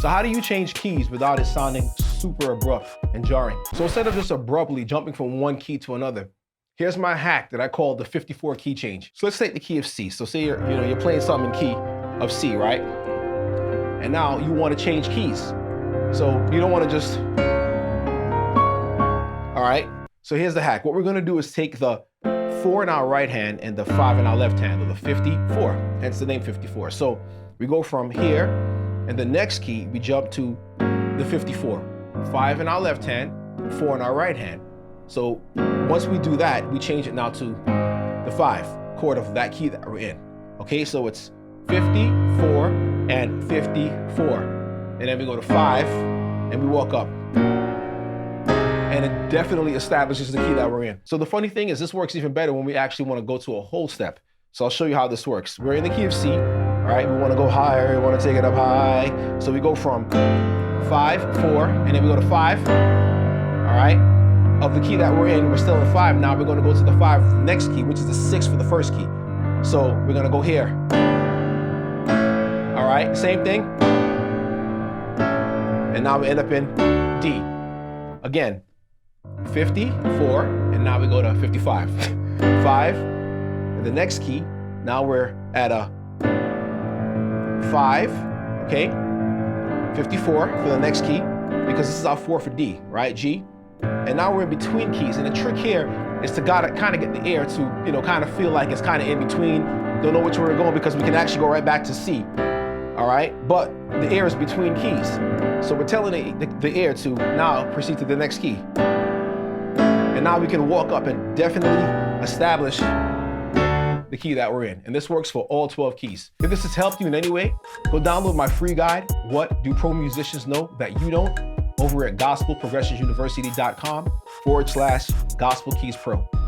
So how do you change keys without it sounding super abrupt and jarring? So instead of just abruptly jumping from one key to another, here's my hack that I call the 54 key change. So let's take the key of C. So say you're playing something in key of C, right? And now you want to change keys. So you don't want to just, all right? So here's the hack. What we're gonna do is take the 4 in our right hand and the 5 in our left hand, or the 54, hence the name 54. So we go from here, and the next key, we jump to the 54. 5 in our left hand, 4 in our right hand. So once we do that, we change it now to the 5 chord of that key that we're in. Okay, so it's 54 and 54. And then we go to 5 and we walk up. And it definitely establishes the key that we're in. So the funny thing is this works even better when we actually want to go to a whole step. So I'll show you how this works. We're in the key of C, all right? We want to go higher, we want to take it up high. So we go from 5, 4, and then we go to 5, all right? Of the key that we're in, we're still in 5. Now we're going to go to the 5 next key, which is the 6 for the first key. So we're going to go here. All right, same thing. And now we end up in D. Again, 54, and now we go to 55. 5, and the next key, now we're at a 5, okay? 54 for the next key, because this is our 4 for D, right, G? And now we're in between keys, and the trick here is to kind of get the ear to, kind of feel like it's kind of in between, don't know which way we're going, because we can actually go right back to C, all right? But the ear is between keys. So we're telling the ear to now proceed to the next key. And now we can walk up and definitely establish the key that we're in. And this works for all 12 keys. If this has helped you in any way, go download my free guide, What Do Pro Musicians Know That You Don't, over at gospelprogressionsuniversity.com/gospelkeyspro.